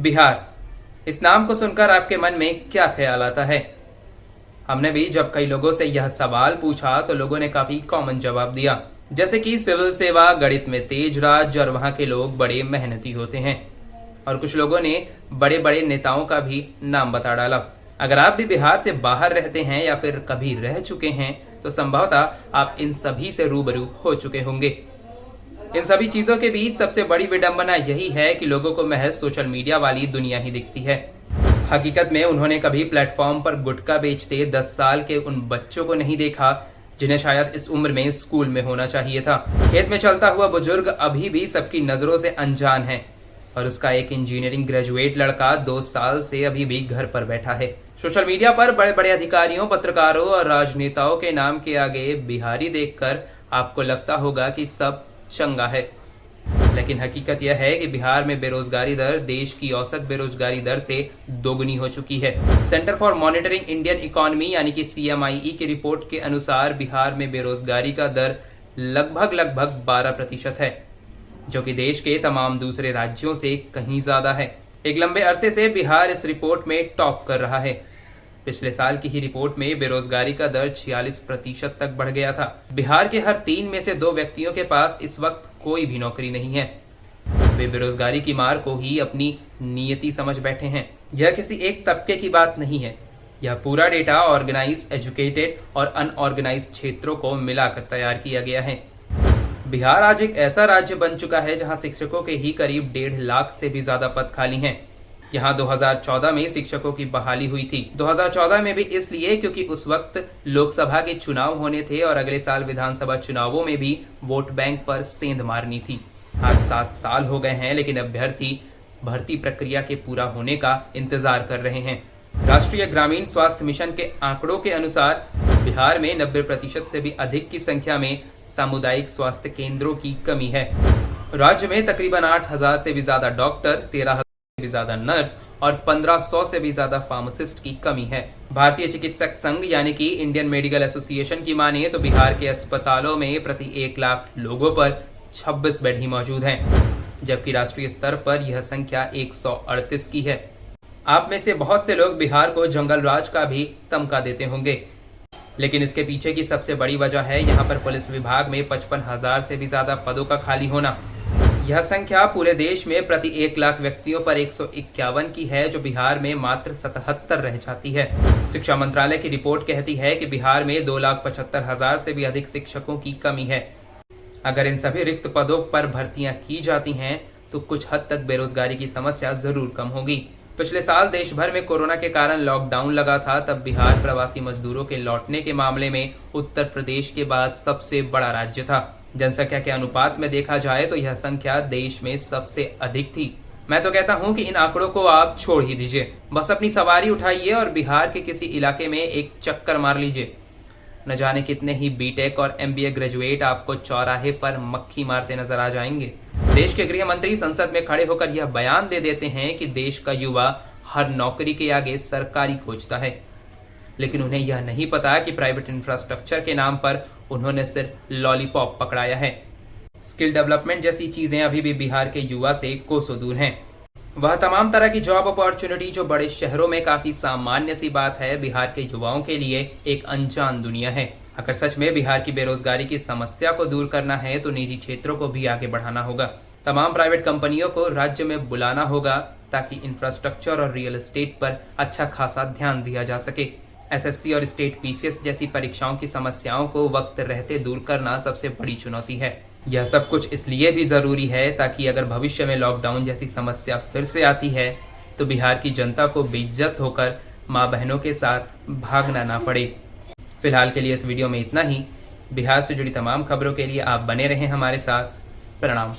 बिहार, इस नाम को सुनकर आपके मन में क्या ख्याल आता है? हमने भी जब कई लोगों से यह सवाल पूछा तो लोगों ने काफी कॉमन जवाब दिया, जैसे कि सिविल सेवा, गणित में तेज राज्य और वहां के लोग बड़े मेहनती होते हैं। और कुछ लोगों ने बड़े बड़े नेताओं का भी नाम बता डाला। अगर आप भी बिहार से बाहर रहते हैं या फिर कभी रह चुके हैं तो संभवतः आप इन सभी से रूबरू हो चुके होंगे। इन सभी चीजों के बीच सबसे बड़ी विडंबना यही है कि लोगों को महज सोशल मीडिया वाली दुनिया ही दिखती है। हकीकत में उन्होंने कभी प्लेटफॉर्म पर गुटखा बेचते 10 साल के उन बच्चों को नहीं देखा जिन्हें शायद इस उम्र में स्कूल में होना चाहिए था। खेत में चलता हुआ बुजुर्ग अभी भी सबकी नजरों से अनजान है और उसका एक इंजीनियरिंग ग्रेजुएट लड़का 2 साल से अभी भी घर पर बैठा है। सोशल मीडिया पर बड़े बड़े अधिकारियों, पत्रकारों और राजनेताओं के नाम के आगे बिहारी देखकर आपको लगता होगा कि सब चंगा है, लेकिन हकीकत यह है कि बिहार में बेरोजगारी दर देश की औसत बेरोजगारी दर से दोगुनी हो चुकी है। Centre for monitoring Indian economy यानी कि CMIE की रिपोर्ट के अनुसार बिहार में बेरोजगारी का दर लगभग 12% है, जो कि देश के तमाम दूसरे राज्यों से कहीं ज्यादा है। एक लंबे अरसे से बिहार इस रिपोर्ट में टॉप कर रहा है। पिछले साल की ही रिपोर्ट में बेरोजगारी का दर 46% तक बढ़ गया था। बिहार के हर 3 में से 2 व्यक्तियों के पास इस वक्त कोई भी नौकरी नहीं है। वे बेरोजगारी की मार को ही अपनी नियति समझ बैठे हैं। यह किसी एक तबके की बात नहीं है। यह पूरा डेटा ऑर्गेनाइज, एजुकेटेड और अनऑर्गेनाइज क्षेत्रों को मिलाकर तैयार किया गया है। बिहार आज एक ऐसा राज्य बन चुका है जहां शिक्षकों के ही करीब 1.5 लाख से भी ज्यादा पद खाली हैं। यहाँ 2014 में शिक्षकों की बहाली हुई थी। 2014 में भी इसलिए क्योंकि उस वक्त लोकसभा के चुनाव होने थे और अगले साल विधानसभा चुनावों में भी वोट बैंक पर सेंध मारनी थी। आज 7 साल हो गए हैं, लेकिन अभ्यर्थी भर्ती प्रक्रिया के पूरा होने का इंतजार कर रहे हैं। राष्ट्रीय ग्रामीण स्वास्थ्य मिशन के आंकड़ों के अनुसार बिहार में 90% से भी अधिक की संख्या में सामुदायिक स्वास्थ्य केंद्रों की कमी है। राज्य में तकरीबन 8,000 से भी ज्यादा डॉक्टर, 13,000 से भी ज्यादा नर्स और 1,500 से भी ज्यादा फार्मासिस्ट की कमी है। भारतीय चिकित्सक संघ यानी कि इंडियन मेडिकल एसोसिएशन की माने तो बिहार के अस्पतालों में प्रति 1 लाख लोगों पर 26 बेड ही मौजूद हैं, जबकि राष्ट्रीय स्तर पर यह संख्या 138 की है। आप में से बहुत से लोग बिहार को जंगल राज का भी तमगा देते होंगे, लेकिन इसके पीछे की सबसे बड़ी वजह है यहाँ पर पुलिस विभाग में 55,000 से भी ज्यादा पदों का खाली होना। यह संख्या पूरे देश में प्रति 1 लाख व्यक्तियों पर 151 की है, जो बिहार में मात्र 77 रह जाती है। शिक्षा मंत्रालय की रिपोर्ट कहती है कि बिहार में 2,75,000 से भी अधिक शिक्षकों की कमी है। अगर इन सभी रिक्त पदों पर भर्तियां की जाती हैं तो कुछ हद तक बेरोजगारी की समस्या जरूर कम होगी। पिछले साल देश भर में कोरोना के कारण लॉकडाउन लगा था, तब बिहार प्रवासी मजदूरों के लौटने के मामले में उत्तर प्रदेश के बाद सबसे बड़ा राज्य था। जनसंख्या के अनुपात में देखा जाए तो यह संख्या देश में सबसे अधिक थी। मैं तो कहता हूं कि इन आंकड़ों को आप छोड़ ही दीजिए, बस अपनी सवारी उठाइए और बिहार के किसी इलाके में एक चक्कर मार लीजिए। न जाने कितने ही बीटेक और MBA ग्रेजुएट आपको चौराहे पर मक्खी मारते नजर आ जाएंगे। देश के गृह मंत्री संसद में खड़े होकर यह बयान दे देते हैं कि देश का युवा हर नौकरी के आगे सरकारी खोजता है, लेकिन उन्हें यह नहीं पता कि प्राइवेट इंफ्रास्ट्रक्चर के नाम पर उन्होंने सिर्फ लॉलीपॉप पकड़ाया है। स्किल डेवलपमेंट जैसी चीजें अभी भी बिहार के युवा से कोसों दूर हैं। वह तमाम तरह की जॉब अपॉर्चुनिटी जो बड़े शहरों में काफी सामान्य सी बात है, बिहार के युवाओं के लिए एक अनजान दुनिया है। अगर सच में बिहार की बेरोजगारी की समस्या को दूर करना है तो निजी क्षेत्रों को भी आगे बढ़ाना होगा। तमाम प्राइवेट कंपनियों को राज्य में बुलाना होगा ताकि इंफ्रास्ट्रक्चर और रियल एस्टेट पर अच्छा खासा ध्यान दिया जा सके। SSC और स्टेट PCS जैसी परीक्षाओं की समस्याओं को वक्त रहते दूर करना सबसे बड़ी चुनौती है। यह सब कुछ इसलिए भी जरूरी है ताकि अगर भविष्य में लॉकडाउन जैसी समस्या फिर से आती है तो बिहार की जनता को बेइज्जत होकर माँ बहनों के साथ भागना ना पड़े। फिलहाल के लिए इस वीडियो में इतना ही। बिहार से जुड़ी तमाम खबरों के लिए आप बने रहें हमारे साथ। प्रणाम।